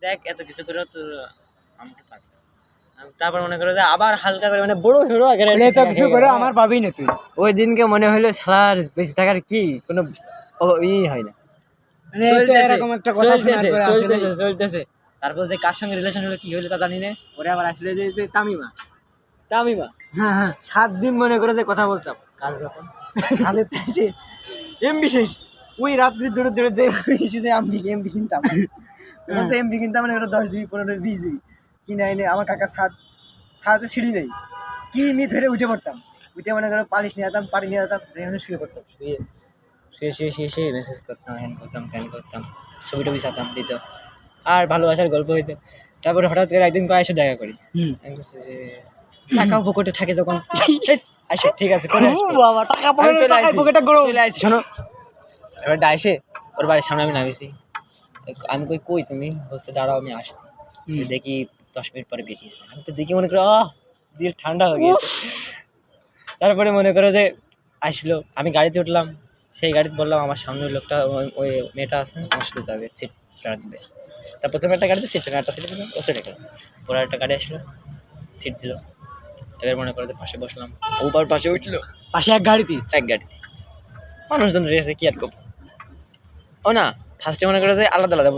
দেখ এত কিছু করে তো আমাকে পাবি না। তারপর মনে করো যে আবার হালকা করে মানে বড় হিরো আগে এত কিছু করে আমার পাবি না তুই। ওই দিনকে মনে হলো শালার বেঁচে থাকার কি কোনো হয় না। মানে তো এরকম একটা কথা শোনার পরে আসলে চলতেছে। তারপর যে কার সঙ্গে রিলেশন হলো কি হলো তা জানি না। ওরে আবার আসলে যে তামিমা হ্যাঁ 7 দিন মনে করে যে কথা বলতাম কাজ যখন কাজের এসে এমবি শেষ ওই রাত্রি দৌড়ে যে এসে এমবি কিনতাম তখন তো এমবি কিনতাম মানে 10 জিবি 15 20 জিবি কিনে এনে আমার কাকা ছাদে সিঁড়ি নেই কি নিয়ে ধরে উঠে পড়তাম উঠে মনে করো পালিশ নিয়ে যেতাম পানি নিয়ে যেতাম যেখানে শুয়ে পড়তাম শুয়ে মেসেজ করতাম হ্যান করতাম ট্যান করতাম ছবি টবি ছাতাম দিত আর ভালোবাসার গল্প হইতো। তারপরে হঠাৎ করে একদিন এসে দেখা করি টাকাও পকেটে থাকে তখন আসো ঠিক আছে করে আসবো বাবা টাকা পকেটে গরম চলে আসছি শোনো এবার ডাইসে ওর বাড়ির সামনে আমি নামিছি আমি কই তুমি বলছে দাঁড়াও আমি আসছি দেখি 10 মিনিট পরে বেরিয়েছে আমি তো দেখি মনে করো দিল ঠান্ডা হয়ে গিয়েছে। তারপরে মনে করো যে আসলো আমি গাড়িতে উঠলাম সেই গাড়িতে বললাম আমার সামনের লোকটা ওই মেয়েটা আছে আমার সাথে যাবে সিট রাখবে। তার প্রথমে একটা গাড়িতে সিট একটা সিট দিলাম ও সেটা গেল ওরা একটা গাড়ি আসলো সিট দিল এবার মনে করো যে পাশে বসলাম ওবার পাশে উঠলো পাশে এক গাড়িতে মানুষজন রয়েছে কি আর করবো ও না ফার্স্টে মনে করো যে আলাদা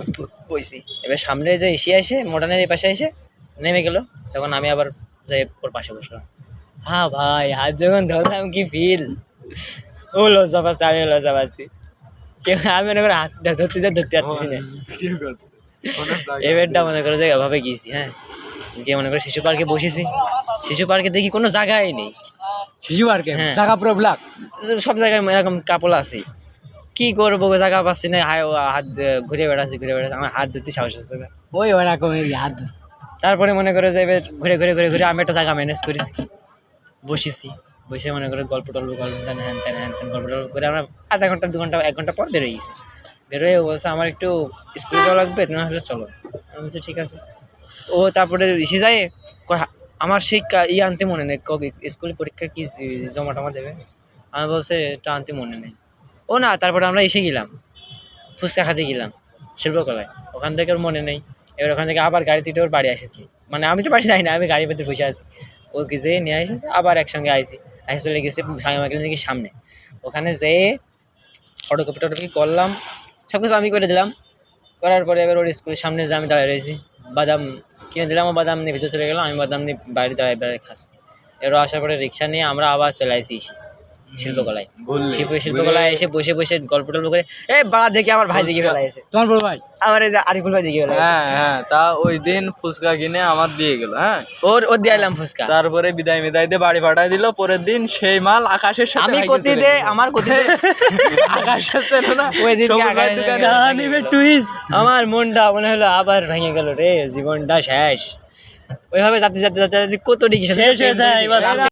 বইছি এবার সামনে যে এসে মডার্নের এই পাশে এসে নেমে গেল তখন আমি আবার যাই ওর পাশে বসলাম হ্যাঁ ভাই হাত যখন ধরলাম কি ফিল ও লজ্জা পাচ্ছি আমি লজ্জা পাচ্ছি আমি মনে করো হাত ধরতে পারতেছি না এবারটা মনে করো যে এভাবে গিয়েছি হ্যাঁ গিয়ে মনে করো শিশু পার্কে বসেছি শিশু পার্কে দেখি কোনো জায়গায় নেই শিশু পার্কে হ্যাঁ জায়গা পুরো ব্ল্যাক সব জায়গায় এরকম কাপড় আছে কি করবো জায়গা পাচ্ছি না হাত ঘুরে বেড়াচ্ছি আমার হাত ধরতে সাহস হচ্ছে না ওই ওরকমের হাত তারপরে মনে করে যে ঘুরে আমি একটা জায়গা ম্যানেজ করেছি বসে মনে করে গল্প হ্যান ত্যান গল্প করে আমরা আধা ঘন্টা 2 ঘন্টা 1 ঘন্টা পর বেরোয় গেছি বেরোয় বলছে আমার একটু স্কুলে যাওয়া লাগবে তুমি আসলে চলো আমি বলছি ঠিক আছে ও তারপরে এসে যায় আমার সেই আনতে মনে নেই স্কুল পরীক্ষা কি জমা টমা দেবে আমি বলছে এটা আনতে মনে নেই ও না তারপরে আমরা এসে গেলাম ফুচকা খাতে গেলাম শিল্পকলায় ওখান থেকে ওর মনে নেই এবার ওখান থেকে আবার গাড়িতে ওর বাড়ি এসেছি মানে আমি তো বাড়ি যাই না আমি গাড়ির ভেতরে বসে আছি ওকে যেয়ে নিয়ে এসেছে আবার একসঙ্গে এসে চলে গেছে ক্লিনিকের সামনে ওখানে যেয়ে ফটোকপি করলাম সব কিছু আমি করে দিলাম করার পরে এবার ওর স্কুলের সামনে যে আমি দাঁড়িয়ে রয়েছি বাদাম কিনে দিলাম ও বাদাম নিয়ে ভিতরে চলে গেলাম আমি বাদাম নিয়ে বাড়ি দাঁড়িয়ে খাচ্ছি এবার আসার পরে রিক্সা নিয়ে আমরা আবার চলে আসি শিল্পকলায় এসে বসে গল্প টল্প করে বাড়া দেখে আমার ভাই দিকে ফেলা এসে তোমার বড় ভাই আমার এই যে আরিফুল ভাই দিকে ফেলা হ্যাঁ তা ওই দিন ফুচকা কিনে আমার দিয়ে গেল হ্যাঁ ওর দিয়ে এলাম ফুচকা তারপরে বিদায় দিয়ে বাড়ি পাঠাই দিল পরের দিন সেই মাল আকাশের সাথে আমি কোতি দে আমার কোতি দে আকাশের সাথে না ওই দিন টুইস্ট আমার মনটা মনে হলো আবার ভেঙে গেল রে জীবনটা শেষ ওইভাবে যাতে কত ডিগ্রি শেষ হয়ে যায়